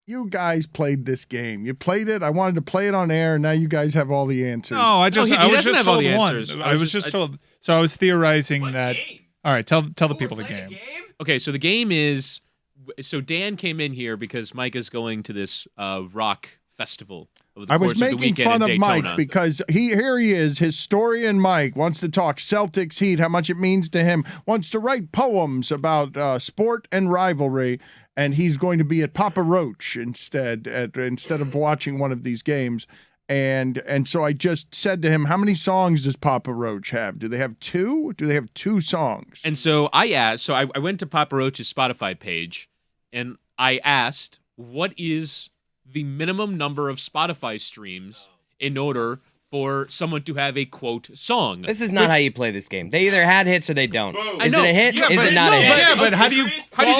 You guys played this game. You played it. I wanted to play it on air, and now you guys have all the answers. No, I was just have all told the one. answers. I was just told. So I was theorizing that. Game? All right, tell the people the game. Okay, so the game is. So Dan came in here because Mike is going to this rock festival. Over the I course was of the making weekend fun in of Mike Daytona. because here he is, historian Mike, wants to talk Celtics Heat, how much it means to him, wants to write poems about sport and rivalry, and he's going to be at Papa Roach instead of watching one of these games. And so I just said to him, how many songs does Papa Roach have? Do they have 2? Do they have 2 songs? And so I asked, I went to Papa Roach's Spotify page, and I asked, what is the minimum number of Spotify streams in order for someone to have a quote song? This is not how you play this game. They either had hits or they don't. Boom. Is it a hit? Is it not a hit? Yeah, but how do you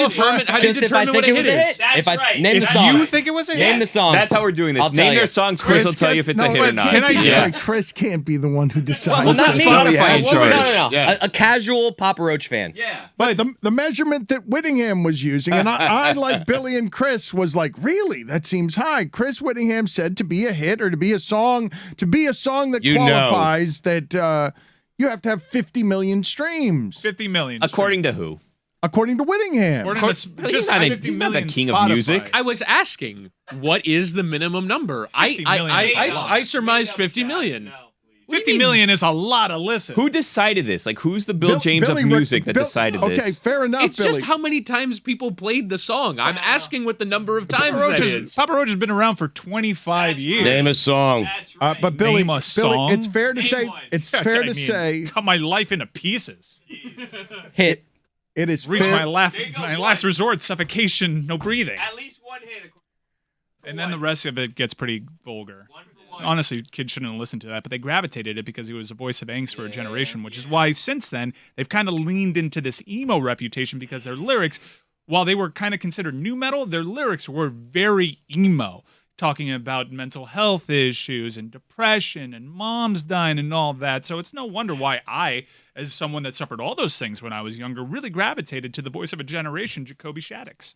determine Just if I think what it a was hit a is? hit. That's If I right. name the If song. you think it was a hit, Name the song. That's how we're doing this. I'll tell Name their you. song. Chris will tell you if it's a hit or not. Can I Yeah. Chris can't be the one who decides. Well, not this. me. Spotify in No, charge. no. Yeah. A casual Papa Roach fan. Yeah. But the measurement that Whittingham was using, and I like Billy and Chris, was like, really? That seems high. Chris Whittingham said to be a hit or to be a song that qualifies that you have to have 50 million streams. 50 million. According to who? According to Whittingham. He's not the king of music. I was asking, what is the minimum number? 50 million is a lot. I surmised 50 million. No, please. 50 million is a lot of listen. Who decided this? Like, who's the Bill James Billy of music that Bill- decided Okay, this? fair enough, It's Billy. just how many times people played the song. I'm asking what the number of times that is. Papa Roach has been around for 25 years. Name a song. That's right. But Billy, Name a song. it's fair to Name say, one. it's I fair mean, to say, cut my life into pieces. Hit. it is Reach fair. There you go, my one. last resort, suffocation, no breathing. At least one hit. And then the rest of it gets pretty vulgar. One for one. Honestly, kids shouldn't listen to that, but they gravitated it because he was a voice of angst for a generation, which is why since then they've kind of leaned into this emo reputation because their lyrics, while they were kind of considered new metal, their lyrics were very emo, talking about mental health issues and depression and moms dying and all that. So it's no wonder why I, as someone that suffered all those things when I was younger, really gravitated to the voice of a generation, Jacoby Shaddix.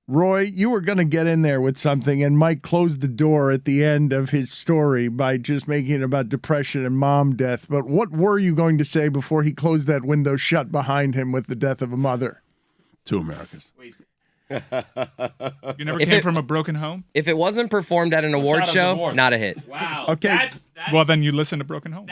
Roy, you were going to get in there with something, and Mike closed the door at the end of his story by just making it about depression and mom death. But what were you going to say before he closed that window shut behind him with the death of a mother? 2 Americas. You never If came it- from a broken home? If it wasn't performed at an award out of show, divorce. not a hit. Wow. Okay. That's Well, then you listen to Broken Home.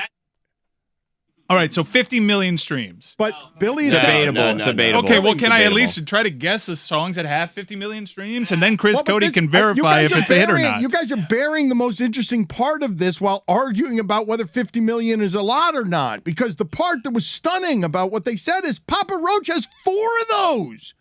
All right, so 50 million streams. But Billy is saying, Debatable. Debatable. Okay, well, can I at Debatable. least try to guess the songs that have 50 million streams? And then Chris Well, but Cody this- can you verify guys if are it's a hit or burying- not. You guys are bearing the most interesting part of this while arguing about whether 50 million is a lot or not. Because the part that was stunning about what they said is Papa Roach has 4 of those.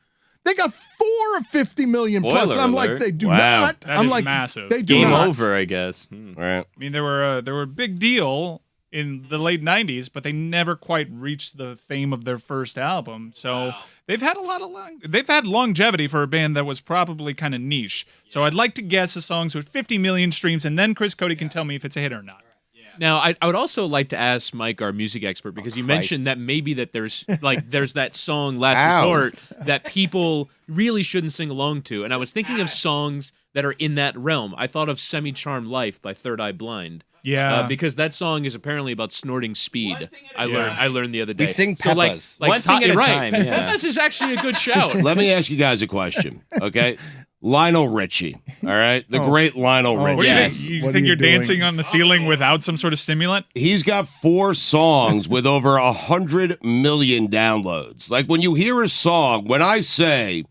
They got 4 of 50 million plus. Spoiler And I'm like, alert. they do Wow. not. That I'm is like, massive. They do Game not. over, I guess. Right. I mean, they were a big deal in the late 90s, but they never quite reached the fame of their first album. So they've had they've had longevity for a band that was probably kind of niche. So I'd like to guess the songs with 50 million streams, and then Chris Cody can tell me if it's a hit or not. Now, I would also like to ask Mike, our music expert, because you mentioned that maybe that there's that song Last Ow. Resort that people really shouldn't sing along to. And I was thinking of songs that are in that realm. I thought of Semi-Charmed Life by Third Eye Blind. Yeah. Because that song is apparently about snorting speed. I learned the other day. We sing So like, Peppas. like One thing at a right. time, yeah. Peppas is actually a good shout. Let me ask you guys a question, okay? Lionel Richie, all right? The great Lionel Oh, Richie. What do you Yes. think? You What are think you you're doing? dancing on the ceiling without some sort of stimulant? He's got 4 songs with over 100 million downloads. Like when you hear a song, when I say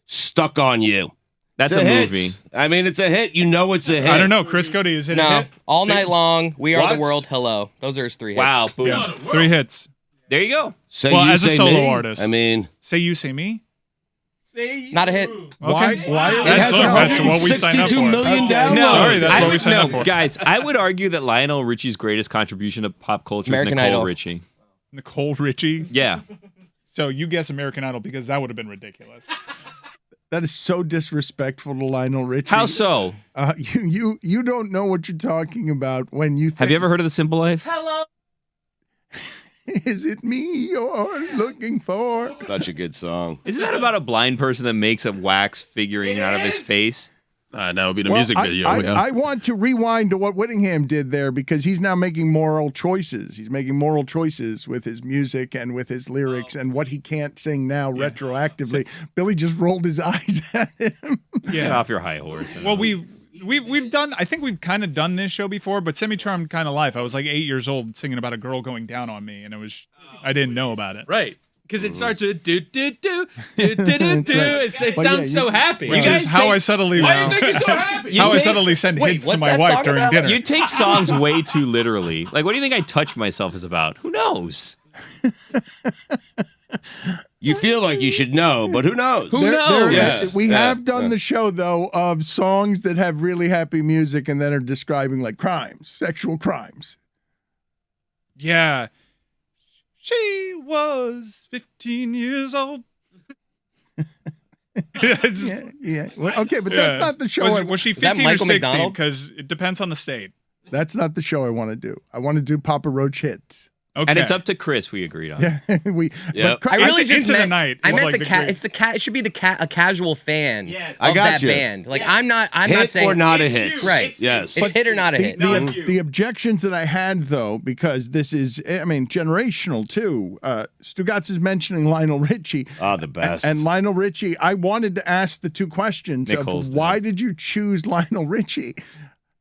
"Stuck on You," That's it's a hit. movie. I mean, it's a hit. You know it's a hit. I don't know. Chris Cody, is it a No. hit? All Night Long, We Are What? the World, Hello. Those are his 3 hits. Wow. Boom. Yeah, 3 hits. There you go. Say Well, you, as a say solo me. artist. I mean, Say You, Say Me? Not a hit. Why? Okay. Why? it has That's what we signed up 162 for. million Okay. downloads. No, Sorry, that's I what we would, signed up no, for. guys. I would argue that Lionel Richie's greatest contribution to pop culture American is Nicole Idol. Richie. Nicole Richie? Yeah. So you guess American Idol because that would have been ridiculous. That is so disrespectful to Lionel Richie. How so? You don't know what you're talking about when you think. Have you ever heard of The Simple Life? Is it me you're looking for? Such a good song. Isn't that about a blind person that makes a wax figurine out of his face? That would be the music video. I want to rewind to what Whittingham did there because he's now making moral choices. He's making moral choices with his music and with his lyrics and what he can't sing now retroactively. Billy just rolled his eyes at him. Get off your high horse. Well, we've done. I think we've kind of done this show before, but Semi-Charmed Kind of Life. I was like 8 years old singing about a girl going down on me, and I didn't know about it. Right. Because it starts with do do do do do do do. It sounds so happy. Which is how I subtly Why do you think it's so happy? I subtly send hints to my wife during dinner. You take songs way too literally. Like, what do you think I Touch Myself is about? Who knows? You feel like you should know, but who knows? Who knows? Yes. We have done the show, though, of songs that have really happy music and that are describing like crimes, sexual crimes. Yeah. She was 15 years old. Yeah. Well, okay, but that's not the show. Was she that 15 or Michael 16? McDonald? Because it depends on the state. That's not the show I want to do. I want to do Papa Roach hits. Okay. And it's up to Chris, we agreed on. Yeah, Yep. but I really Into just the meant, Night I was meant like the the cat. great- It's the cat. It should be a casual fan of I got that you. band. Like I'm not Hit saying or not a hit. Right. Yes. It's hit or not a hit. the objections that I had, though, because this is, I mean, generational too. Stugotz is mentioning Lionel Richie. Oh, the best. And Lionel Richie, I wanted to ask the two questions Nick of Holston. why did you choose Lionel Richie?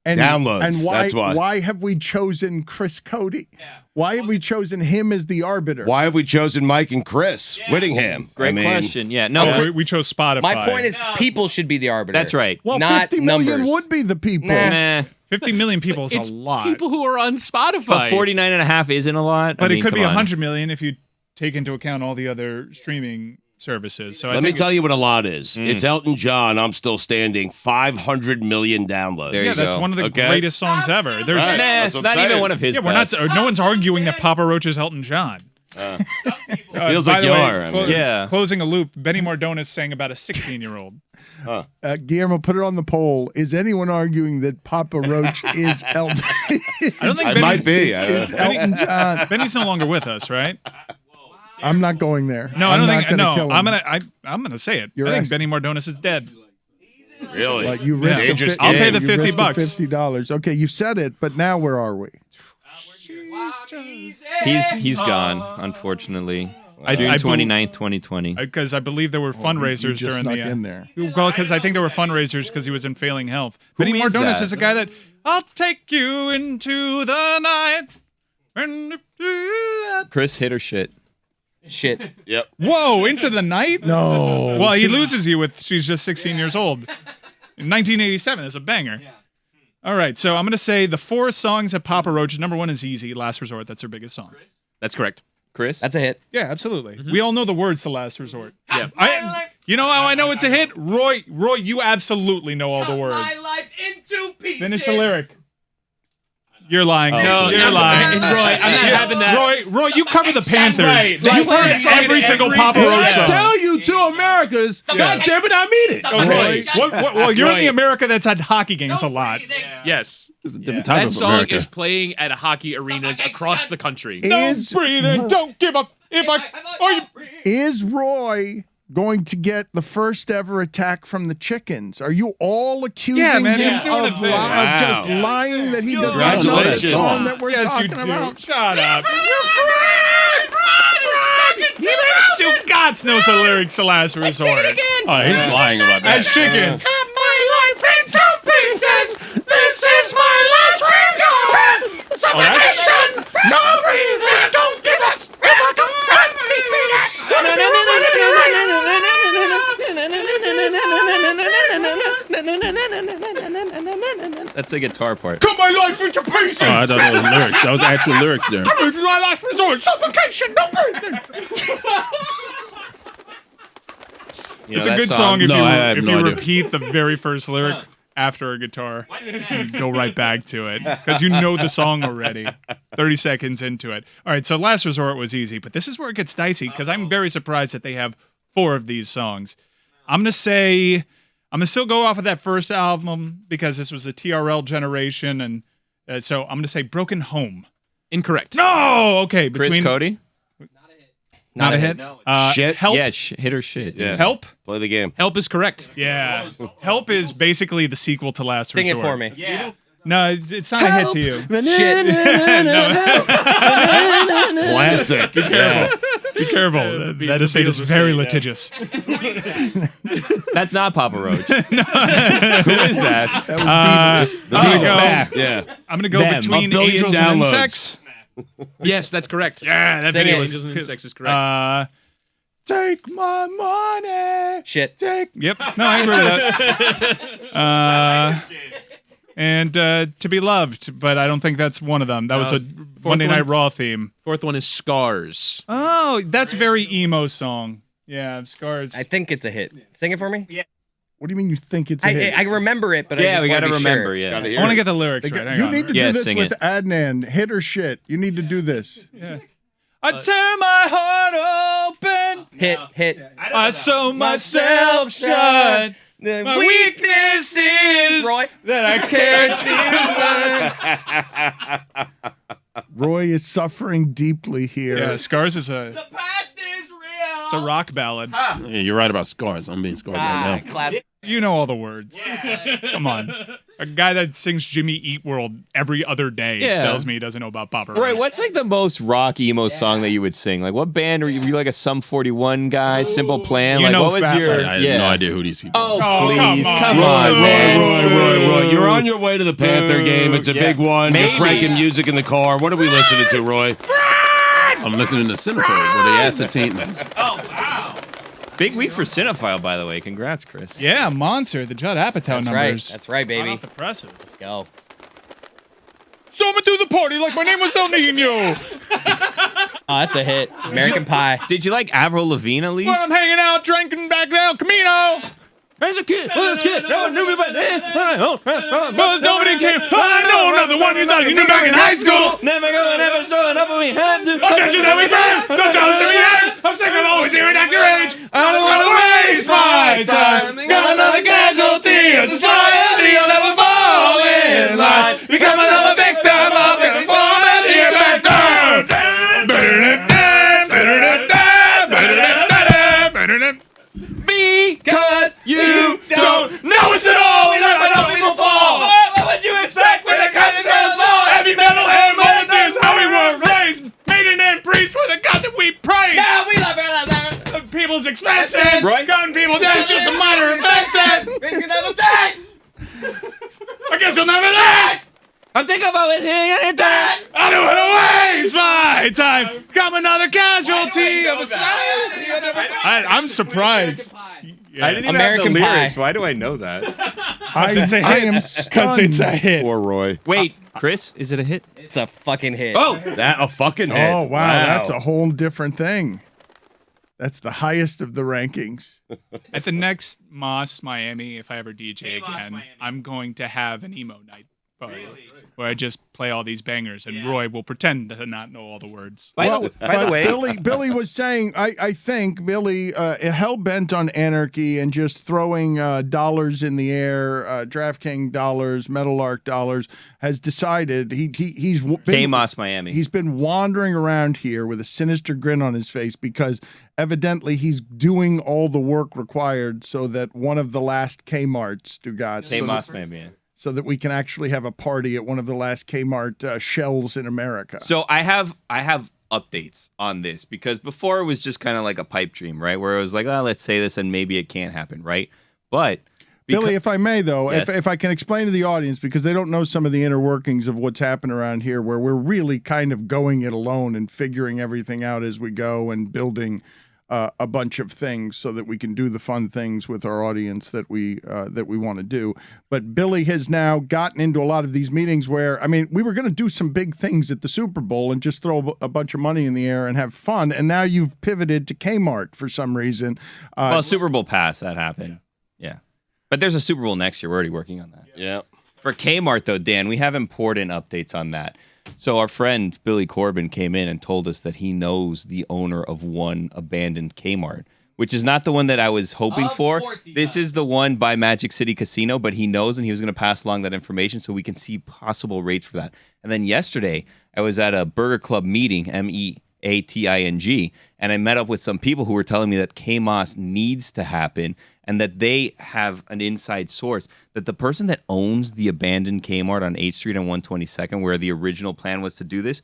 And, Downloads, And why, that's why. have we chosen Chris Cody? Why have we chosen him as the arbiter? Why have we chosen Mike and Chris Whittingham? Great question. Yeah, no, We chose Spotify. My point is, people should be the arbiter. that's right. Well, not 50 million numbers. would be the people. Nah. 50 million people is It's a lot. people who are on Spotify. But 49 and a half isn't a lot. But I mean, it could be come on. 100 million if you take into account all the other streaming services. So Let me tell you what a lot is. It's Elton John, I'm Still Standing, 500 million downloads. There you Yeah, that's go. one of the Okay. greatest songs ever. There's Right. Nah, That's it's what not I'm even saying. one of his Yeah, we're not. best. No one's arguing that Papa Roach is Elton John. Feels By like the you way, are. I mean. Yeah. Closing a loop. Benny Mardones sang about a 16-year-old. Guillermo, put it on the poll. Is anyone arguing that Papa Roach is Elton? I don't think I Benny, might be. is Elton John? Benny's no longer with us, right? I'm not going there. No, I'm I don't not think. gonna No, kill him. I'm gonna say it. You're I think asking- Benny Mardones is dead. Really? Like you risk Yeah. a Just I'll pay kidding. the you risk $50. $50. Okay, you said it, but now where are we? He's gone, unfortunately. I June I 29th, 2020. Because I believe there were You fundraisers just during snuck the. in there. Well, because I think there were fundraisers because he was in failing health. Who Benny is Mardones that? is a guy that I'll take you into the night. And if you- Chris, hit or shit? Shit. Yep. Whoa, into the night? No. Well, he loses you with she's just 16 years old. In 1987, that's a banger. All right, so I'm going to say the four songs at Papa Roach. Number one is Easy, Last Resort. That's her biggest song. That's correct. Chris? That's a hit. Yeah, absolutely. We all know the words to Last Resort. Yeah. You know how I know it's a hit? Roy, you absolutely know all the words. life into pieces. Finish the lyric. You're lying. No, you're I'm lying. not- Roy, I'm not having that. Roy, you cover the Panthers. Right. You've heard every single Papa Roach I song. tell you, two Americas. God damn it, I mean it. Okay. Well, you're in the Roy. America that's had hockey games a lot. Yes. It's a different type That of song America. is playing at hockey arenas across the country. Is Breathe and don't give up. is Roy going to get the first ever attack from the chickens? Are you all accusing Yeah, man, him he's doing of, a thing. of just Wow. lying that he does not know the Congratulations. song that we're Yes, you talking do. about? Shut up. Even Stugotz knows the lyrics to Last Resort. Oh, he's lying about that. As chickens. Cut my life into pieces. This is my last resort. Submission. No breathing. Don't give up. If I can That's the guitar part. Cut my life into pieces. Oh, I thought that was lyrics. That was actual lyrics there. This is my last resort. Supplication. No breathing. You know, It's a that good song if No, you, I have if no you idea. repeat the very first lyric after a guitar and go right back to it because you know the song already 30 seconds into it. All right, so Last Resort was easy, but this is where it gets dicey because I'm very surprised that they have four of these songs. I'm going to still go off of that first album because this was a TRL generation, and so I'm going to say Broken Home. Incorrect. No. Okay. Chris Between Cody? not a hit. Shit. Help. Yeah, hit or shit. Yeah. Help. Play the game. Help is correct. Yeah. Help is basically the sequel to Last Sing it Resort. for me. Yeah. No, it's not a hit to you. Shit. Classic. Yeah. Be careful. That estate is very litigious. That's not Papa Roach. Who is that? That was Beatles. The I'm gonna Beatles. go. Yeah. I'm gonna go Them. between 1 billion angels downloads. and insects. Yes, that's correct. Yeah, that Sing video it. was Angels and Insects is correct. Take my money. Shit. Yep. No, I agree with that. And To Be Loved, but I don't think that's one of them. That was a Monday Night Raw theme. Fourth one is Scars. Oh, that's a very emo song. Yeah, Scars. I think it's a hit. Sing it for me. Yeah. What do you mean you think it's a hit? I remember it, but I Yeah, just we wanna gotta be remember. Sure. Yeah. Gotta I hear want to it. get the lyrics right. Hang You on. need to Yeah, do this sing with it. Adnan. Hit or shit. You need to do this. I turn my heart open. Hit. I sew myself shut. The My weakness is Roy. That I can't Roy is suffering deeply here. Yeah, Scars is a. It's a rock ballad. Yeah, you're right about scars. I'm being scarred right now. Classic. You know all the words. Come on. A guy that sings Jimmy Eat World every other day Yeah. tells me he doesn't know about Papa Right, Roach. what's like the most rock emo song that you would sing? Like, what band were you? Were you like a Sum 41 guy? Simple Plan? You Like, know what was Fat your? I have no idea who these people are. Oh, please, come Roy, on, man. Roy. You're on your way to the Panther game. It's a big one. Maybe. You're cranking music in the car. What are we listening to, Roy? I'm listening to Cinephile where they ascertain things. Big week for Cinephile, by the way. Congrats, Chris. Yeah, Monster, the Judd Apatow That's right. numbers. That's right, baby. Hot off the presses. Let's go. Storming through the party like my name was El Nino. Oh, that's a hit. American Pie. Did you like Avril Lavigne at least? When I'm hanging out, drinking back down Camino. As a kid, no one knew me by then. Because nobody came. I know another one you thought you knew back in high school. Never go, never showing up when we had to. Don't touch it that we can. Don't tell us to be dead. I'm sick of always hearing Dr. Age. I don't want to waste my time. Become another casualty of society. I'll never fall in line. Become another victim of conformity and because you don't know us at all. We never know people fall. What would you expect when the country's gonna fall? Heavy metal and volunteers, how we were raised. Maiden and priests were the God that we praise. Yeah, we love it. People's expenses. Right. Gun people down just some minor offenses. I guess you'll never learn. I'm thinking about it here. I don't want to waste my time. Become another casualty of society. I'm surprised. Yeah. I didn't even American have the Pie. lyrics. Why do I know that? I am Because stunned. it's a hit. Poor Roy. Wait, Chris, is it a hit? It's a fucking hit. Oh, That a fucking hit. Oh, wow. That's a whole different thing. That's the highest of the rankings. At the next Moss Miami, if I ever DJ again, I'm going to have an emo night party where I just play all these bangers, and Roy will pretend to not know all the words. By the way, Billy was saying, I think Billy hell bent on anarchy and just throwing dollars in the air, DraftKings dollars, Meadowlark dollars, has decided he's been, K-Moss Miami. He's been wandering around here with a sinister grin on his face because evidently he's doing all the work required so that one of the last Kmarts, Stugotz, K-Moss Miami. Yeah. so that we can actually have a party at one of the last Kmart shells in America. So I have updates on this because before it was just kind of like a pipe dream, right? Where it was like, oh, let's say this and maybe it can't happen, right? But Billy, if I may, though, Yes. if I can explain to the audience, because they don't know some of the inner workings of what's happened around here, where we're really kind of going it alone and figuring everything out as we go and building a bunch of things so that we can do the fun things with our audience that we want to do. But Billy has now gotten into a lot of these meetings where, I mean, we were going to do some big things at the Super Bowl and just throw a bunch of money in the air and have fun. And now you've pivoted to Kmart for some reason. well, Super Bowl pass, that happened. Yeah. But there's a Super Bowl next year. We're already working on that. Yeah. For Kmart, though, Dan, we have important updates on that. So our friend Billy Corbin came in and told us that he knows the owner of one abandoned Kmart, which is not the one that I was hoping Of for. course he This does. is the one by Magic City Casino, but he knows, and he was going to pass along that information so we can see possible rates for that. And then yesterday, I was at a Burger Club meeting, MEATING, and I met up with some people who were telling me that KMOS needs to happen and that they have an inside source, that the person that owns the abandoned Kmart on 8th Street and 122nd, where the original plan was to do this,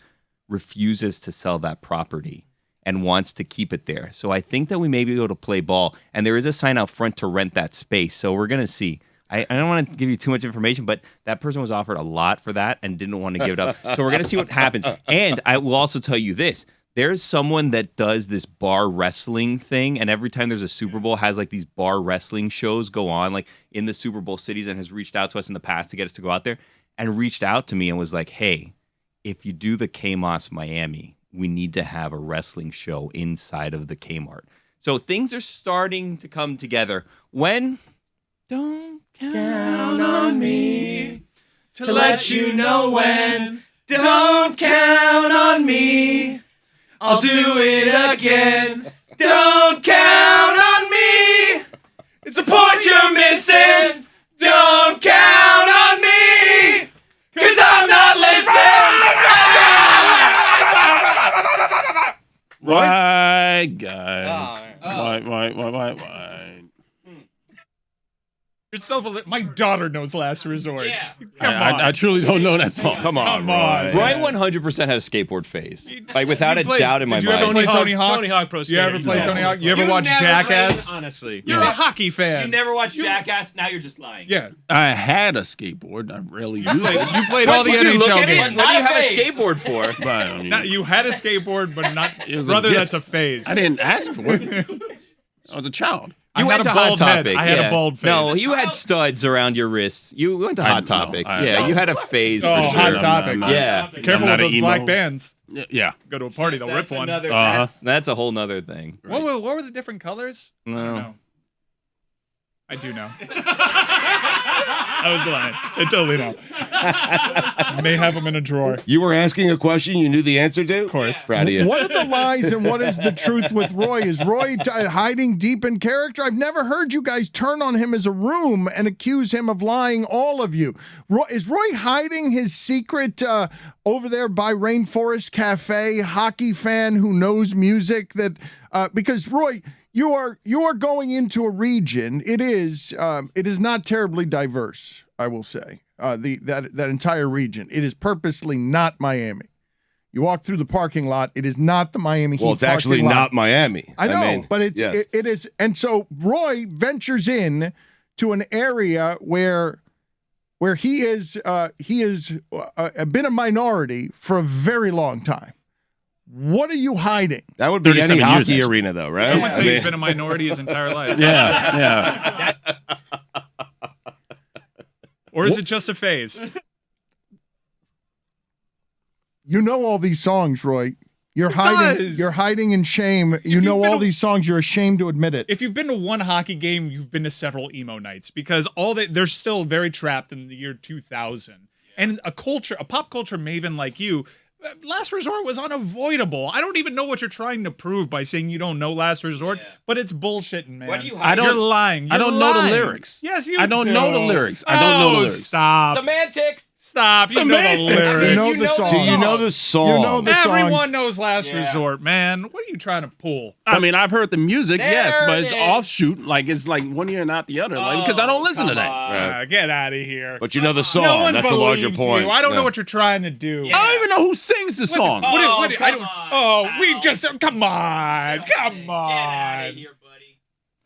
refuses to sell that property and wants to keep it there. So I think that we may be able to play ball. And there is a sign out front to rent that space. So we're going to see. I don't want to give you too much information, but that person was offered a lot for that and didn't want to give it up. So we're going to see what happens. And I will also tell you this. There's someone that does this bar wrestling thing, and every time there's a Super Bowl, has like these bar wrestling shows go on, like in the Super Bowl cities, and has reached out to us in the past to get us to go out there, and reached out to me and was like, hey, if you do the KMOS Miami, we need to have a wrestling show inside of the Kmart. So things are starting to come together. When? Don't count on me to let you know when. Don't count on me. I'll do it again. Don't count on me. It's the point you're missing. Don't count on me. 'Cause I'm not listening. Right, guys. Right. Yourself my daughter knows Last Resort. Yeah. Come on. I truly don't know that song. Come on, Come on. Roy. Roy 100% had a skateboard phase. Like, without a played- doubt in my did you ever mind. play Tony Hawk? Tony Hawk Pro You Skater. ever play No. Tony Hawk? You ever watch never Jackass? Honestly. You're a hockey fan. never watched Jackass, now you're just lying. Yeah. I had a skateboard. I rarely used it. You played all the What do you look NHL at it? games. What do you have a skateboard for? But, I mean, You had a skateboard, but not. It was a Brother, gift. that's a phase. I didn't ask for it. I was a child. I You had went a to Hot bald head. Topic. I had yeah. a bald face. No, you had studs around your wrists. You went to I Hot know. Topic. I Yeah, know. you had a phase Oh, for Hot sure. I'm Topic. not- Yeah. Careful I'm with not those an black emo. bands. Yeah. Go to a party, they'll rip one. Uh-huh. That's a whole nother thing. What were the different colors? I don't No. know. I do know. I was lying. I totally know. May have them in a drawer. You were asking a question you knew the answer to? Of course. Proud of you. What are the lies and what is the truth with Roy? Is Roy hiding deep in character? I've never heard you guys turn on him as a room and accuse him of lying, all of you. Is Roy hiding his secret over there by Rainforest Cafe, hockey fan who knows music? That because Roy, you are going into a region. It is not terribly diverse, I will say. That entire region. It is purposely not Miami. You walk through the parking lot. It is not the Miami Heat. Well, it's actually parking lot. not Miami. I know, mean, but it's yes. it is, and so Roy ventures in to an area where he is been a minority for a very long time. What are you hiding? That would be any 37 years, hockey actually. arena, though, right? Someone I say mean, he's been a minority his entire life. Yeah. Or is it just a phase? You know all these songs, Roy. You're hiding. does. You're hiding in shame. You you've know been all a- these songs. You're ashamed to admit it. If you've been to one hockey game, you've been to several emo nights because they're still very trapped in the year 2000. And a pop culture maven like you, Last Resort was unavoidable. I don't even know what you're trying to prove by saying you don't know Last Resort, but it's bullshitting, man. What do you I don't- You're lying. I don't You're know the lying. lyrics. Yes, you I don't do. know the lyrics. I don't know the Oh, lyrics. Stop. Semantics. Stop. You know the Semantics. lyrics. You know the song. So you know the song. You know the Everyone songs. knows Last Resort, man. What are you trying to pull? I mean, I've heard the music, yes, There but it it's is. offshoot. Like, it's like one ear and not the other. Like, because I don't listen to that. Get out of here. But you know the song. No one That's a larger believes point. you. I don't Yeah. know what you're trying to do. I don't even know who sings the song. Come on. Come on.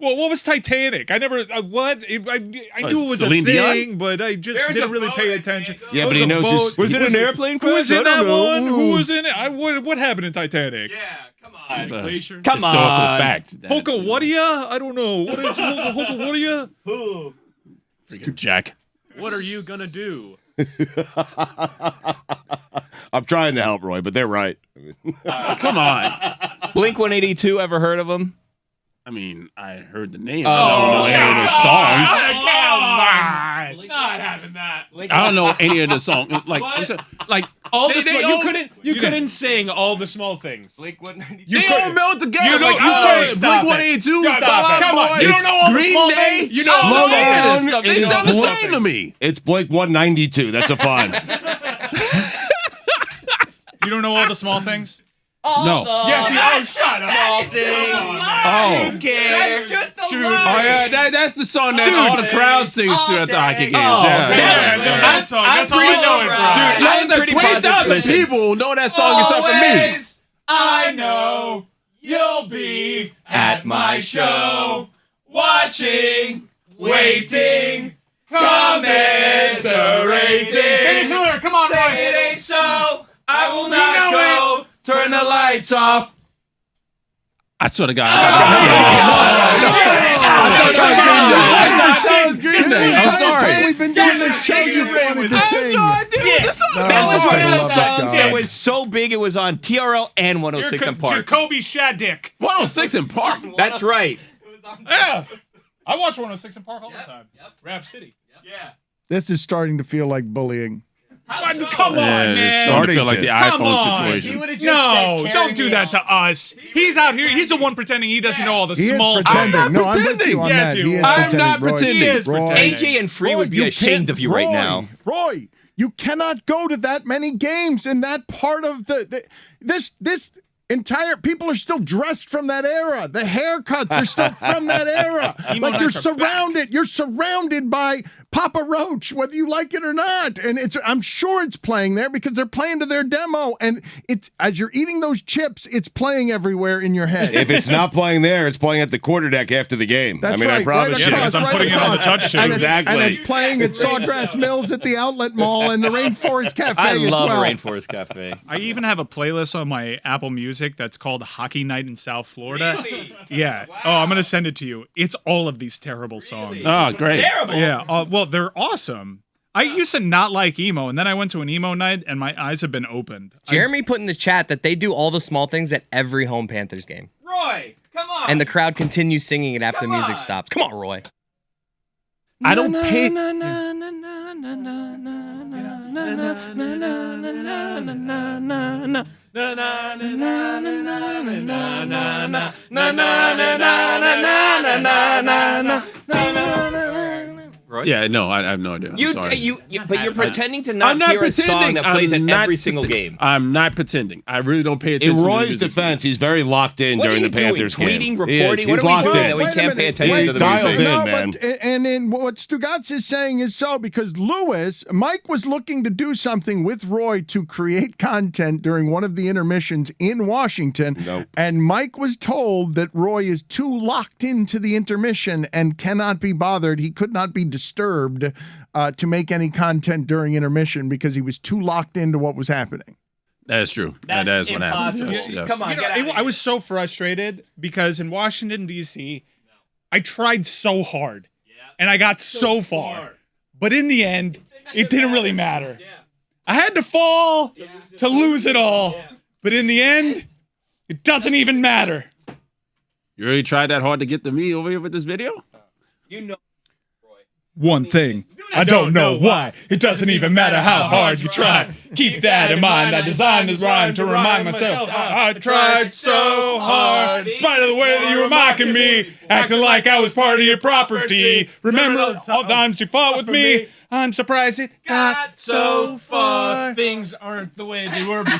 Well, what was Titanic? I never, what? I knew it was Celine a Dion? thing, but I just didn't really pay attention. Yeah, There but was he a knows boat. his- Was it an airplane Who was crash? in I that don't know. one? Who Ooh. was in it? What happened in Titanic? Yeah, come on. It's a Glacier? Come historical on. fact. that- Hoka, what are ya? I don't know. What is Hoka, what are ya? Freaking Jack. What are you gonna do? I'm trying to help Roy, but they're right. Come on. Blink 182. Ever heard of them? I mean, I heard the name. I don't know any of their songs. Come on. not having that. I don't know any of the songs. Like, like All they, the small, they you all- couldn't sing all the small things. Blink 192. They all melt together. You know- like, oh, stop Blink it. 182. Stop Fall it. Out Come on, Boy, you don't know all the Green small Day. things? You know Slow all the down. small Stuff. They It's sound the Blink- same to me. It's Blink 192. That's a fun. You don't know all the small things? No. Yes, shut up. Small things. Oh. Who cares? That's just a lie. Oh yeah, that's the song that all the crowd sings to at the hockey games. Yeah. That's all I know it, bro. I'm Like pretty 20,000 positive. people know that song except for me. Always, I know you'll be at my show, watching, waiting, commiserating. Finish the lyric. Come on, Say Roy. it ain't so, I will not know go. Turn the lights off. I swear to God. This entire time we've been doing this show, you've wanted to sing. That was I one of love those that songs guy. that was so big it was on TRL and 106 in Park. Jacoby Shaddick. 106 in Park. That's right. Yeah. I watch 106 in Park all the time. Rap City. This is starting to feel like bullying. Come on, man. Starting to feel like the Come iPhone on. situation. No, don't do that to us. He's out here. He's the one pretending he doesn't know all the He is small pretending. I'm No, not I'm with you on Yes, that. you He is are. I'm pretending. not Roy. pretending. He is Roy. pretending. AJ and Free Roy, would be you ashamed can't- of you right Roy, now. Roy, you cannot go to that many games in that part of this entire people are still dressed from that era. The haircuts are still from that era. Like you're surrounded by Papa Roach, whether you like it or not. And I'm sure it's playing there because they're playing to their demo. And it's as you're eating those chips, it's playing everywhere in your head. If it's not playing there, it's playing at the quarterdeck after the game. That's I mean, right. I promise right you. across, I'm right putting it on the across. touch sheet. And Exactly. and it's playing at Sawgrass Mills at the Outlet Mall and the Rainforest Cafe I as love well. Rainforest Cafe. I even have a playlist on my Apple Music that's called Hockey Night in South Florida. Really? Yeah. Wow. Oh, I'm going to send it to you. It's all of these terrible songs. Oh, great. Terrible. Yeah. Well, they're awesome. I used to not like emo, and then I went to an emo night, and my eyes have been opened. Jeremy put in the chat that they do all the small things at every home Panthers game. Roy, come on. And the crowd continues singing it after the music stops. Come on, Roy. I don't pay. Yeah, no, I have no idea. I'm sorry. But you're pretending to not I'm not hear a song pretending. that plays I'm in not every single pretend- game. I'm not pretending. I really don't pay attention. In to Roy's music. defense, he's very locked in What during are the you Panthers doing? game. Tweeting, He is. reporting? What He's are we locked doing in. that we Wait a can't pay minute. attention Wait, to the dialed music? in. No, man. but and in what Stugotz is saying is so because Mike was looking to do something with Roy to create content during one of the intermissions in Washington, Nope. and Mike was told that Roy is too locked into the intermission and cannot be bothered. He could not be disturbed to make any content during intermission because he was too locked into what was happening. That's true. That is what happened. Yes, yes. Come on, get out of here. I was so frustrated because in Washington, D.C., I tried so hard, and I got so far. But in the end, it didn't really matter. I had to fall to lose it all. But in the end, it doesn't even matter. You really tried that hard to get to me over here with this video? You know. One thing, I don't know why. It doesn't even matter how hard you try. Keep that in mind. I designed this rhyme to remind myself I tried so hard. In spite of the way that you were mocking me, acting like I was part of your property. Remember all the times you fought with me? I'm surprised it got so far. Things aren't the way they were before.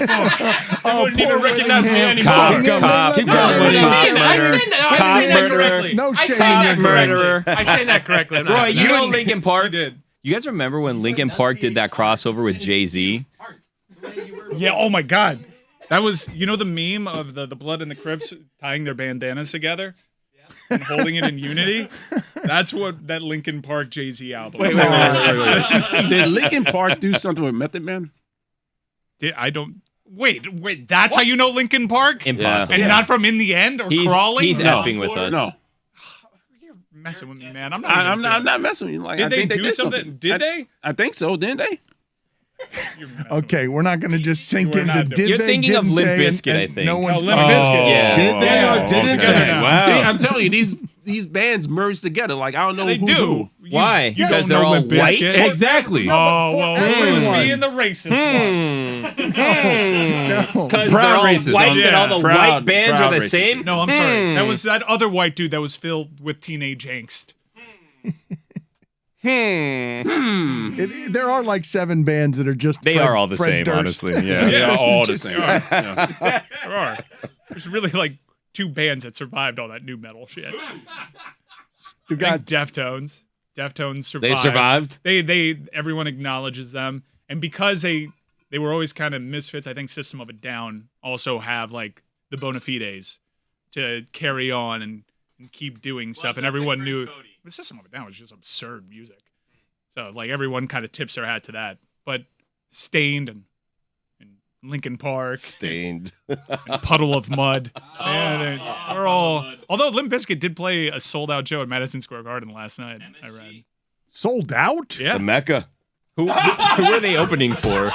Oh, wouldn't even recognize me anymore. Cop, Keep murderer, going. I murderer, said that. I cop, said that murderer, correctly. No I shame said in that your correctly. murderer. I say that correctly. I'm not- Roy, you know Linkin Park? did. You guys remember when Linkin Park did that crossover with Jay-Z? Yeah, oh my God. That was, you know the meme of the Blood and the Crips tying their bandanas together? And holding it in unity? That's what that Linkin Park Jay-Z album Wait. Did Linkin Park do something with Method Man? Wait, that's how you know Linkin Park? Impossible. And not from In the End or Crawling? He's No. effing with us. No. You're messing with me, man. I'm not I'm even not, sure. I'm not messing with you. Like, Did I they think do did something? Did they? I think so, didn't they? You're messing Okay, we're not going to just sink We're into not doing- did You're they, thinking of didn't Limp they, Bizkit, I and think. No one's Limp Bizkit. Yeah. Did they or didn't together they? now. Wow. See, I'm telling you, these these bands merge together. Like, I don't know They who's do. who. Why? You Because don't they're know all Limp white? Bizkit. Exactly. Oh, well, who's everyone. being the racist one? No. Because Proud they're all racist, white huh? and all the Proud- white bands are proud the racist. same? No, I'm sorry. That was that other white dude that was filled with teenage angst. There are like 7 bands that are just. They Fred- are all the Fred same, Durst. honestly. Yeah. They are all the Just- same. Yeah. There are. There's really like 2 bands that survived all that new metal shit. You I got think Deftones. Deftones survived. They survived. They everyone acknowledges them, and because they were always kind of misfits. I think System of a Down also have like the bona fides to carry on and keep doing stuff, and everyone knew. The System of a Down was just absurd music, so like everyone kind of tips their hat to that. But Stained and Linkin Park, Stained. and Puddle of Mud. Yeah, they're all. Although Limp Bizkit did play a sold-out show at Madison Square Garden last night. I read. sold out. Yeah. The Mecca. Who were they opening for?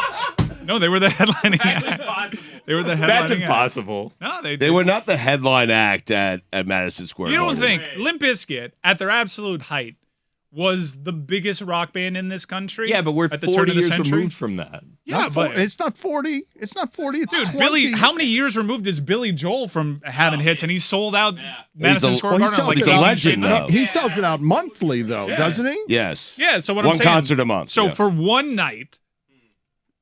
No, they were the headlining act. They were the headlining That's act. impossible. No, They were not the headline act at Madison Square You don't Garden. think Limp Bizkit, at their absolute height, was the biggest rock band in this country? Yeah, but we're at the 40 turn of the years century? removed from that. Yeah, Not but it's not 40. It's not 40. It's dude, 20. how many years removed is Billy Joel from having hits, and he sold out Madison He's a- Square well, he Garden? sells Like it He's a 18 legend, straight though. nights. He sells it out monthly, though, Yeah. doesn't he? Yes. Yeah, so what One I'm saying. concert a month. So yeah. for one night,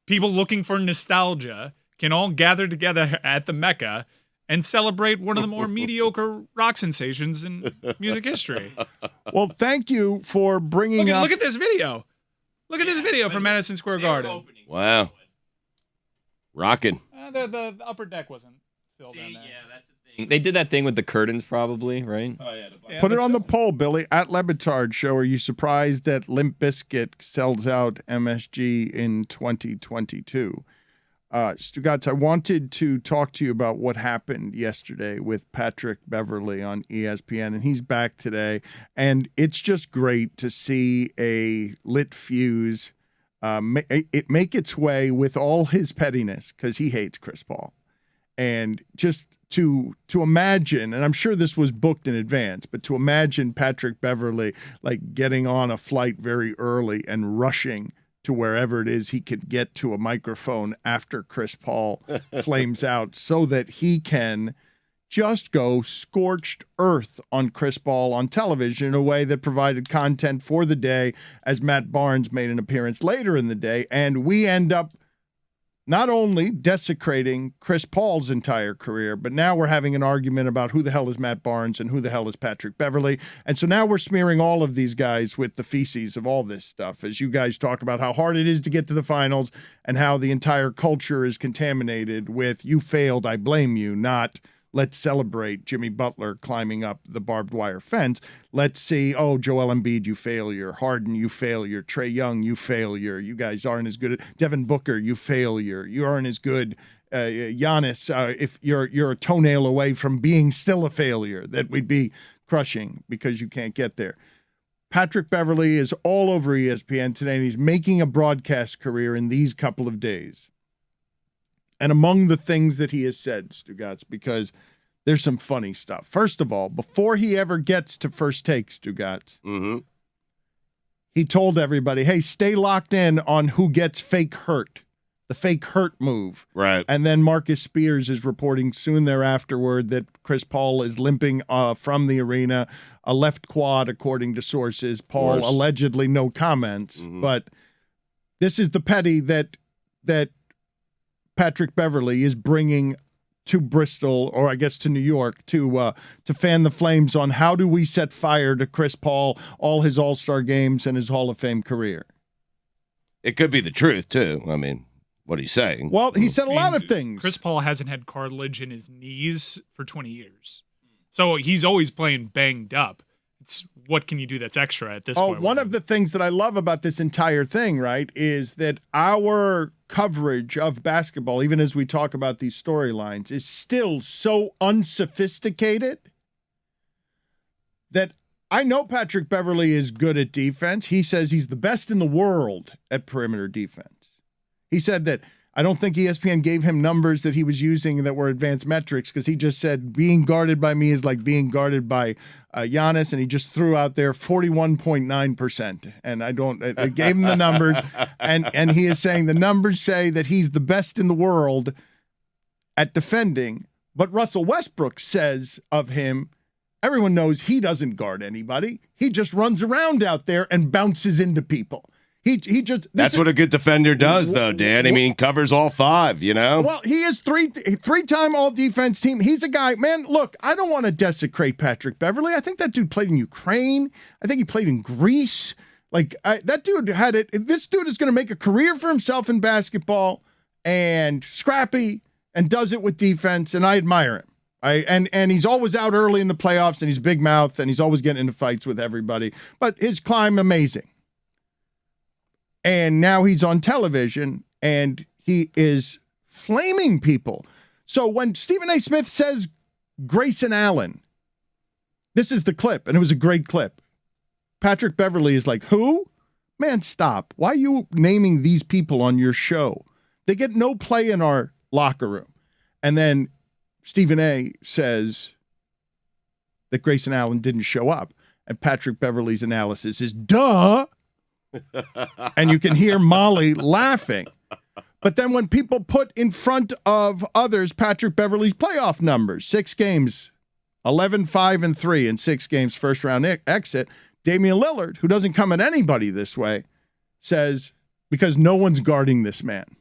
people looking for nostalgia can all gather together at the Mecca and celebrate one of the more mediocre rock sensations in music history. Well, thank you for bringing up. Look at this video. Look at this video from Madison Square Garden. Wow. Rocking. The upper deck wasn't filled in there. That's the thing. They did that thing with the curtains, probably, right? Yeah, Put it but on the so- poll, Billy, at LeBatard Show. Are you surprised that Limp Bizkit sells out MSG in 2022? Stugotz, I wanted to talk to you about what happened yesterday with Patrick Beverly on ESPN, and he's back today. And it's just great to see a lit fuse make its way with all his pettiness, because he hates Chris Paul. And just to imagine, and I'm sure this was booked in advance, but to imagine Patrick Beverly like getting on a flight very early and rushing to wherever it is he could get to a microphone after Chris Paul flames out, so that he can just go scorched earth on Chris Paul on television in a way that provided content for the day, as Matt Barnes made an appearance later in the day. And we end up not only desecrating Chris Paul's entire career, but now we're having an argument about who the hell is Matt Barnes and who the hell is Patrick Beverly. And so now we're smearing all of these guys with the feces of all this stuff, as you guys talk about how hard it is to get to the finals and how the entire culture is contaminated with "you failed, I blame you," not "let's celebrate Jimmy Butler climbing up the barbed wire fence." Let's see, "Oh, Joel Embiid, you failure. Harden, you failure. Trae Young, you failure. You guys aren't as good at Devin Booker, you failure. You aren't as good. Giannis, if you're a toenail away from being still a failure, that we'd be crushing because you can't get there." Patrick Beverly is all over ESPN today, and he's making a broadcast career in these couple of days. And among the things that he has said, Stugotz, because there's some funny stuff. First of all, before he ever gets to First Take, Stugotz, he told everybody, hey, stay locked in on who gets fake hurt, the fake hurt move. Right. And then Marcus Spears is reporting soon thereafterward that Chris Paul is limping from the arena, a left quad, according to sources. Paul allegedly no comments. But this is the petty that Patrick Beverly is bringing to Bristol, or I guess to New York, to fan the flames on how do we set fire to Chris Paul, all his All-Star games, and his Hall of Fame career. It could be the truth, too. I mean, what he's saying. Well, he said a lot of things. Chris Paul hasn't had cartilage in his knees for 20 years. So he's always playing banged up. It's what can you do that's extra at this point? One of the things that I love about this entire thing, right, is that our coverage of basketball, even as we talk about these storylines, is still so unsophisticated that I know Patrick Beverly is good at defense. He says he's the best in the world at perimeter defense. He said that I don't think ESPN gave him numbers that he was using that were advanced metrics because he just said being guarded by me is like being guarded by Giannis, and he just threw out there 41.9%. And I gave him the numbers, and he is saying the numbers say that he's the best in the world at defending. But Russell Westbrook says of him, everyone knows he doesn't guard anybody. He just runs around out there and bounces into people. He just That's what a good defender does, though, Dan. I mean, covers all five, you know? Well, he is three-time all-defense team. He's a guy, man, look, I don't want to desecrate Patrick Beverly. I think that dude played in Ukraine. I think he played in Greece. Like, that dude had it. This dude is going to make a career for himself in basketball and scrappy and does it with defense, and I admire him. And he's always out early in the playoffs, and he's big mouth, and he's always getting into fights with everybody. But his climb, amazing. And now he's on television, and he is flaming people. So when Stephen A. Smith says Grayson Allen, this is the clip, and it was a great clip. Patrick Beverly is like, who? Man, stop. Why are you naming these people on your show? They get no play in our locker room. And then Stephen A. says that Grayson Allen didn't show up. And Patrick Beverly's analysis is, duh. And you can hear Molly laughing. But then when people put in front of others Patrick Beverly's playoff numbers, 6 games, 11-5-3 in 6 games, first-round exit, Damian Lillard, who doesn't come at anybody this way, says, because no one's guarding this man.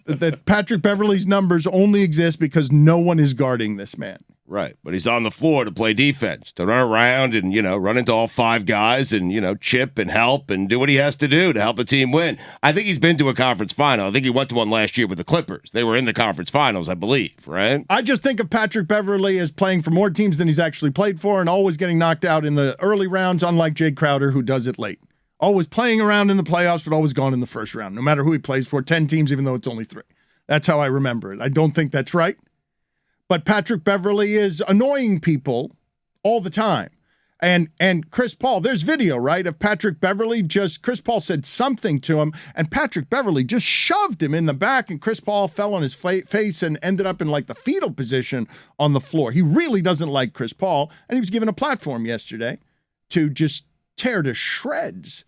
That Patrick Beverly's numbers only exist because no one is guarding this man. Right, but he's on the floor to play defense, to run around and, run into all 5 guys and, chip and help and do what he has to do to help a team win. I think he's been to a conference final. I think he went to one last year with the Clippers. They were in the conference finals, I believe, right? I just think of Patrick Beverly as playing for more teams than he's actually played for and always getting knocked out in the early rounds, unlike Jay Crowder, who does it late. Always playing around in the playoffs, but always gone in the first round, no matter who he plays for, 10 teams, even though it's only 3. That's how I remember it. I don't think that's right. But Patrick Beverly is annoying people all the time. And Chris Paul, there's video, right, of Patrick Beverly Chris Paul said something to him, and Patrick Beverly just shoved him in the back, and Chris Paul fell on his face and ended up in, like, the fetal position on the floor. He really doesn't like Chris Paul, and he was given a platform yesterday to just tear to shreds.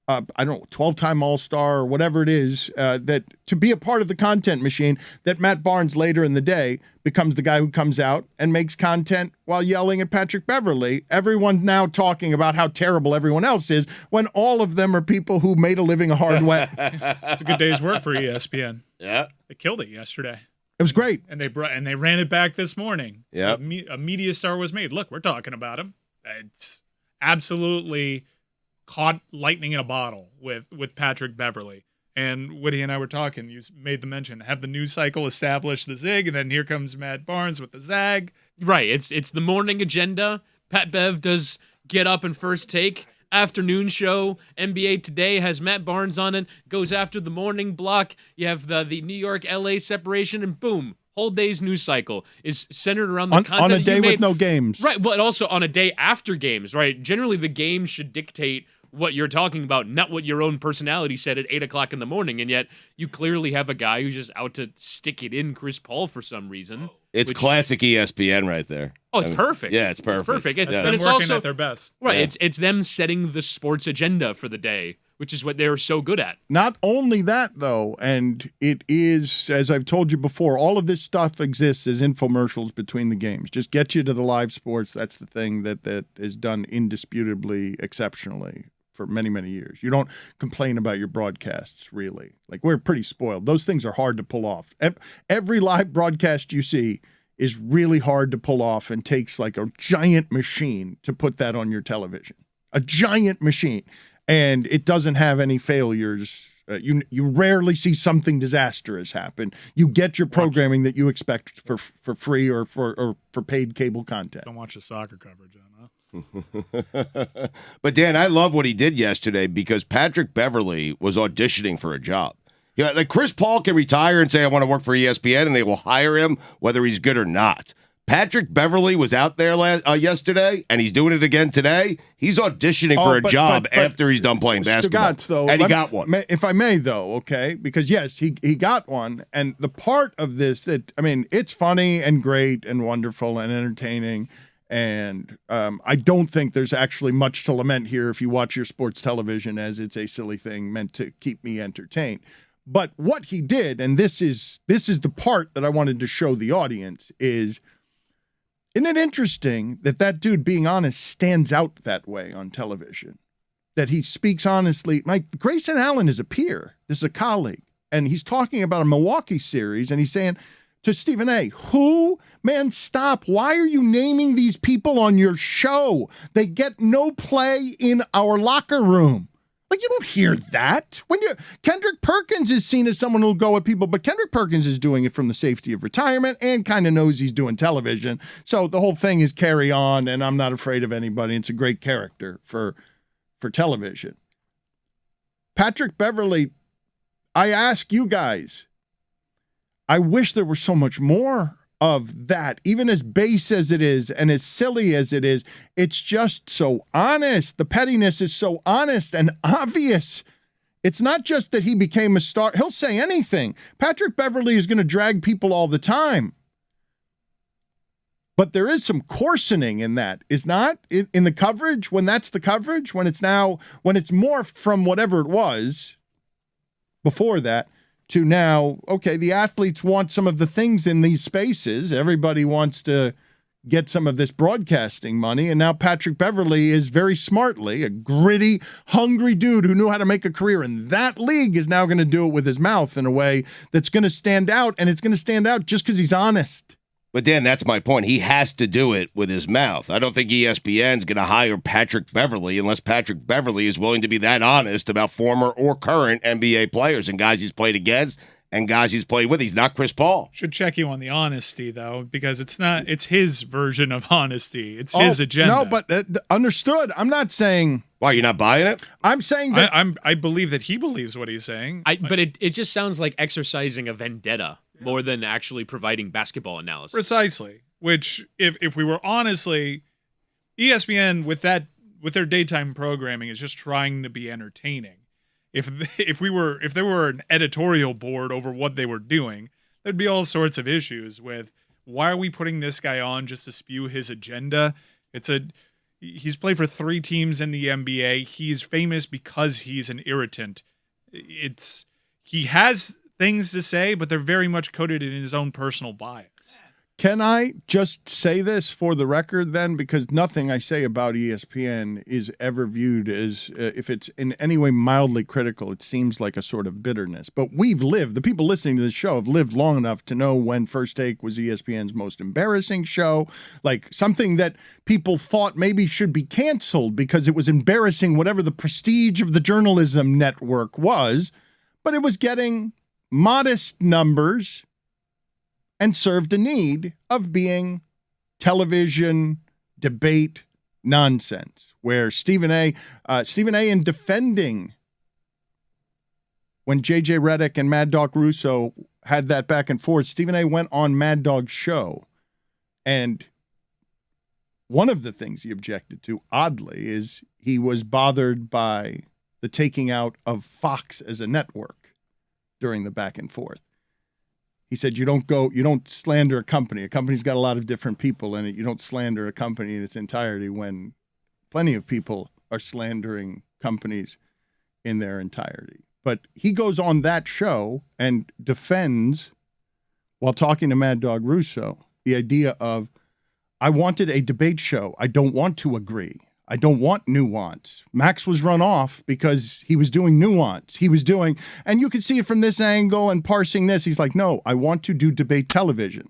I don't know, 12-time All-Star or whatever it is, that to be a part of the content machine, that Matt Barnes later in the day becomes the guy who comes out and makes content while yelling at Patrick Beverly. Everyone now talking about how terrible everyone else is when all of them are people who made a living a hard way. It's a good day's work for ESPN. Yeah. They killed it yesterday. It was great. And they ran it back this morning. Yeah. A media star was made. Look, we're talking about him. It's absolutely caught lightning in a bottle with Patrick Beverly. And Woody and I were talking. You made the mention. Have the news cycle establish the zig, and then here comes Matt Barnes with the zag. Right. It's the morning agenda. Pat Bev does Get Up and First Take. Afternoon show. NBA Today has Matt Barnes on it. Goes after the morning block. You have the New York-LA separation, and boom. Whole day's news cycle is centered around the content on a day you made. with no games. Right, but also on a day after games, right? Generally, the game should dictate what you're talking about, not what your own personality said at 8 o'clock in the morning. And yet, you clearly have a guy who's just out to stick it in Chris Paul for some reason. It's classic ESPN right there. Oh, it's perfect. Yeah, it's perfect. It's perfect. That's And them it's working also at their best. right. Yeah. It's them setting the sports agenda for the day, which is what they're so good at. Not only that, though, and it is, as I've told you before, all of this stuff exists as infomercials between the games. Just get you to the live sports. That's the thing that is done indisputably exceptionally for many, many years. You don't complain about your broadcasts, really. Like, we're pretty spoiled. Those things are hard to pull off. Every live broadcast you see is really hard to pull off and takes like a giant machine to put that on your television. A giant machine. And it doesn't have any failures. You rarely see something disastrous happen. You get your programming that you expect for free or for paid cable content. Don't watch the soccer coverage on, huh? But Dan, I love what he did yesterday because Patrick Beverly was auditioning for a job. Yeah, like Chris Paul can retire and say, I want to work for ESPN, and they will hire him whether he's good or not. Patrick Beverly was out there yesterday, and he's doing it again today. He's auditioning for a job after he's done playing basketball. Stugotz, though, and he got one. If I may, though, okay? Because, yes, he got one. And the part of this that, I mean, it's funny and great and wonderful and entertaining. And I don't think there's actually much to lament here if you watch your sports television, as it's a silly thing meant to keep me entertained. But what he did, and this is the part that I wanted to show the audience, is, isn't it interesting that dude, being honest, stands out that way on television? That he speaks honestly. Grayson Allen is a peer. This is a colleague. And he's talking about a Milwaukee series, and he's saying to Stephen A., who? Man, stop. Why are you naming these people on your show? They get no play in our locker room. Like, you don't hear that. Kendrick Perkins is seen as someone who'll go at people, but Kendrick Perkins is doing it from the safety of retirement and kind of knows he's doing television. So the whole thing is carry on, and I'm not afraid of anybody. It's a great character for television. Patrick Beverly, I ask you guys, I wish there were so much more of that, even as base as it is and as silly as it is. It's just so honest. The pettiness is so honest and obvious. It's not just that he became a star. He'll say anything. Patrick Beverly is going to drag people all the time. But there is some coarsening in that, is not? In the coverage, when that's the coverage, when it's morphed from whatever it was before that to now, okay, the athletes want some of the things in these spaces. Everybody wants to get some of this broadcasting money. And now Patrick Beverly is very smartly a gritty, hungry dude who knew how to make a career in that league is now going to do it with his mouth in a way that's going to stand out. And it's going to stand out just because he's honest. But, Dan, that's my point. He has to do it with his mouth. I don't think ESPN's going to hire Patrick Beverly unless Patrick Beverly is willing to be that honest about former or current NBA players and guys he's played against and guys he's played with. He's not Chris Paul. Should check you on the honesty, though, because it's his version of honesty. It's his agenda. No, but understood. I'm not saying... Why, you're not buying it? I'm saying that... I believe that he believes what he's saying. But it just sounds like exercising a vendetta more than actually providing basketball analysis. Precisely. Which, if we were honestly, ESPN with their daytime programming is just trying to be entertaining. If there were an editorial board over what they were doing, there'd be all sorts of issues with why are we putting this guy on just to spew his agenda? He's played for 3 teams in the NBA. He's famous because he's an irritant. He has things to say, but they're very much coded in his own personal bias. Can I just say this for the record then? Because nothing I say about ESPN is ever viewed as, if it's in any way mildly critical, it seems like a sort of bitterness. But the people listening to this show have lived long enough to know when First Take was ESPN's most embarrassing show, like something that people thought maybe should be canceled because it was embarrassing, whatever the prestige of the journalism network was, but it was getting modest numbers and served a need of being television debate nonsense, where Stephen A. in defending when J.J. Redick and Mad Dog Russo had that back and forth, Stephen A. went on Mad Dog's show, and one of the things he objected to, oddly, is he was bothered by the taking out of Fox as a network during the back and forth. He said, you don't slander a company. A company's got a lot of different people in it. You don't slander a company in its entirety when plenty of people are slandering companies in their entirety. But he goes on that show and defends, while talking to Mad Dog Russo, the idea of, I wanted a debate show. I don't want to agree. I don't want nuance. Max was run off because he was doing nuance. And you can see it from this angle and parsing this. He's like, no, I want to do debate television.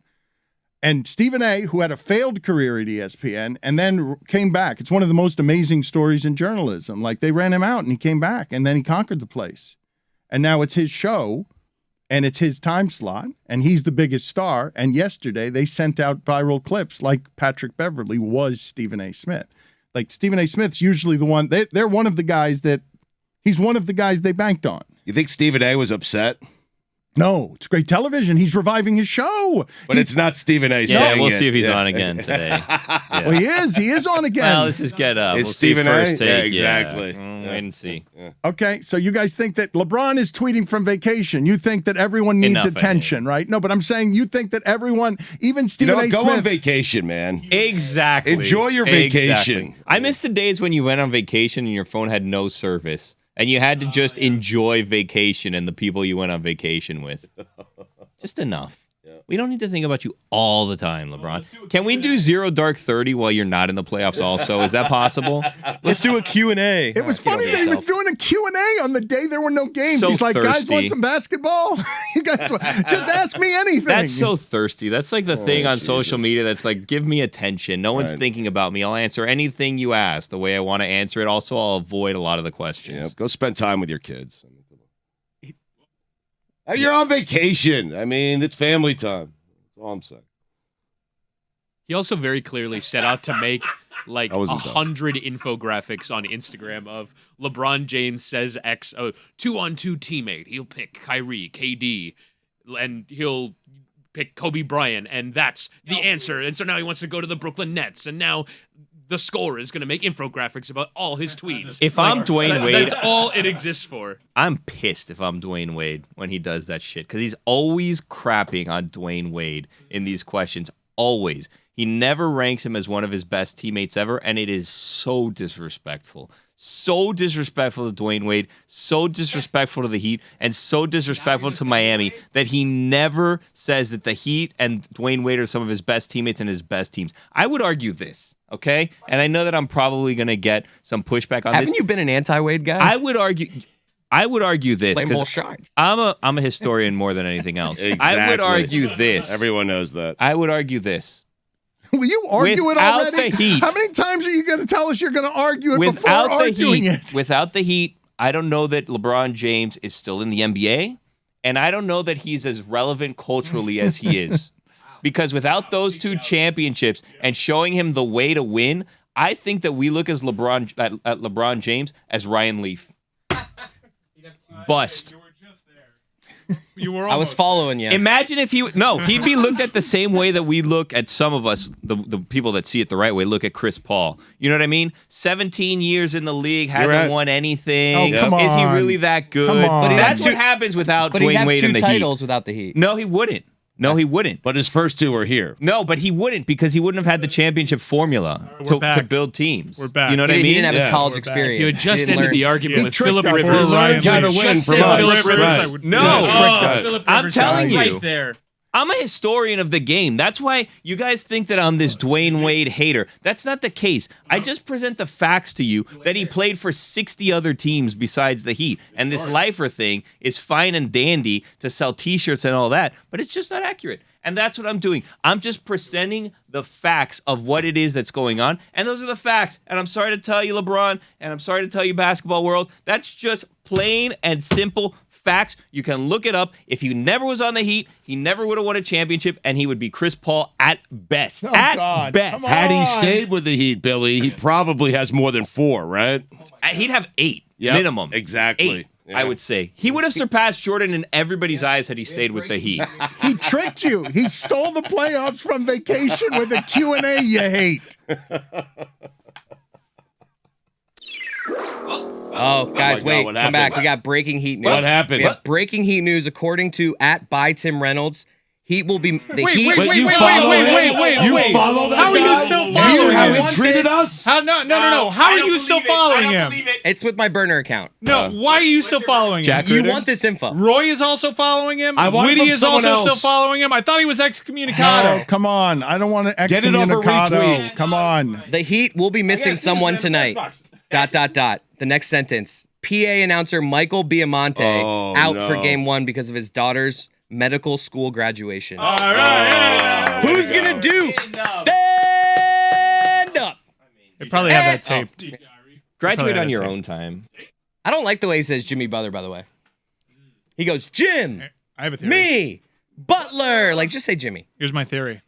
And Stephen A., who had a failed career at ESPN and then came back. It's one of the most amazing stories in journalism. Like, they ran him out and he came back and then he conquered the place. And now it's his show and it's his time slot and he's the biggest star. And yesterday they sent out viral clips like Patrick Beverly was Stephen A. Smith. Like, Stephen A. Smith's usually the one, they're one of the guys he's one of the guys they banked on. You think Stephen A. was upset No, it's great television. He's reviving his show. But it's not Stephen A. Yeah, saying we'll it. see if he's Yeah. on again today. Yeah. Well, he is. He is on again. Well, let's just get up. It's We'll Stephen see A? first take. Yeah, exactly. Wait and see. Okay, so you guys think that LeBron is tweeting from vacation. You think that everyone needs Enough, attention, right? No, but I'm saying you think that everyone, even You Stephen know, A. go Smith. on vacation, man. Exactly. Enjoy your vacation. Exactly. I miss the days when you went on vacation and your phone had no service. And you had to just enjoy vacation and the people you went on vacation with. Just enough. We don't need to think about you all the time, LeBron. Can we do 0 Dark 30 while you're not in the playoffs also? Is that possible? Let's do a Q&A. It was funny that he was doing a Q&A on the day there were no games. So He's like, guys, thirsty. want some basketball? You guys, just ask me anything. That's so thirsty. That's like the thing on social Jesus. media that's like, give me attention. No one's Right. thinking about me. I'll answer anything you ask the way I want to answer it. Also, I'll avoid a lot of the questions. Yeah, go spend time with your kids. You're on vacation. I mean, it's family time. That's all I'm saying. He also very clearly set out to make like I wasn't done. 100 infographics on Instagram of LeBron James says X 2-on-2 teammate. He'll pick Kyrie, KD, and he'll pick Kobe Bryant, and that's the answer. And so now he wants to go to the Brooklyn Nets, and now the score is going to make infographics about all his tweets. If I'm Dwayne Wade, that's all it exists for. I'm pissed if I'm Dwayne Wade when he does that shit because he's always crapping on Dwayne Wade in these questions. Always. He never ranks him as one of his best teammates ever, and it is so disrespectful. So disrespectful to Dwayne Wade, so disrespectful to the Heat, and so disrespectful to Miami that he never says that the Heat and Dwayne Wade are some of his best teammates and his best teams. I would argue this, okay? And I know that I'm probably going to get some pushback on Haven't this. you been an anti-Wade guy? I would argue this Blame because bullshit. I'm a historian more than anything else. I would Exactly. argue this. Everyone knows that. I would argue this. Will you argue it Without already? the Heat. How many times are you going to tell us you're going to argue it before Without the arguing Heat, it? without the Heat, I don't know that LeBron James is still in the NBA, and I don't know that he's as relevant culturally as he is. Because without those two championships and showing him the way to win, I think that we look as at LeBron James as Ryan Leaf. Bust. You were I was following you. Imagine if he'd be looked at the same way that we look at some of us, the people that see it the right way, look at Chris Paul. You know what I mean? 17 years in the league, hasn't right. won anything. Oh, come Is he on. really that good? Come on. But he'd That's have what happens without but he'd Dwayne have Wade two and the titles Heat. without the Heat. No, he wouldn't. No, he wouldn't. But his first two are here. No, but he wouldn't because he wouldn't have had the championship formula We're to back. build teams. We're back. You know what He I mean? didn't have his Yeah. college We're back. experience. If you had He just didn't ended learn- the argument He with tricked Philip us. Rivers, For Ryan Just kinda said win from us. Philip From Rivers, us. I would No. Oh, Tricked us. Philip I'm Rivers telling right you. there. I'm a historian of the game. That's why you guys think that I'm this Dwayne Wade hater. That's not the case. I just present the facts to you that he played for 60 other teams besides the Heat. And this lifer thing is fine and dandy to sell t-shirts and all that, but it's just not accurate. And that's what I'm doing. I'm just presenting the facts of what it is that's going on. And those are the facts. And I'm sorry to tell you, LeBron, and I'm sorry to tell you, basketball world, that's just plain and simple facts. You can look it up. If he never was on the Heat, he never would have won a championship, and he would be Chris Paul at best. Oh, at God. best. Come on. Had he stayed with the Heat, Billy, he probably has more than 4, right? He'd have 8 Yep, minimum. exactly. 8, Yeah. I would say. He would have surpassed Jordan in everybody's eyes had he stayed with the Heat. He tricked you. He stole the playoffs from vacation with a Q&A you hate. Oh, guys, God, wait. what Come happened? back. We got breaking Heat news. What happened? We have breaking Heat news. According to @ByTimReynolds, Heat will be the Wait, Heat. wait, But wait, you wait, follow wait, him? wait, wait, You wait. follow that How are you guy? still You following haven't him? treated us? How, no. How are you still following him? It's with my burner account. No, why are you still following him? Jack You Ritter? want this info? Roy is also following him. I want it Whitty from is someone also else. still following him. I thought he was excommunicado. Oh, come on. I don't want to Get it off a excommunicado. retweet. Come on. The Heat will be missing someone tonight. ... The next sentence. PA announcer Michael Biamonte out for no. Game 1 because of his daughter's medical school graduation. All right. Who's gonna do stand up? They probably have that taped. Graduate Probably on your had a own time. I don't like the way he says Jimmy Butler, by the way. He goes, Jim, I have a theory. me, Butler. Like, just say Jimmy. Here's my theory.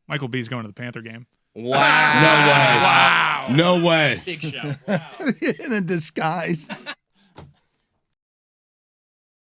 Michael B's going to the Panther game. Wow. No way. No way. Big show. In a disguise.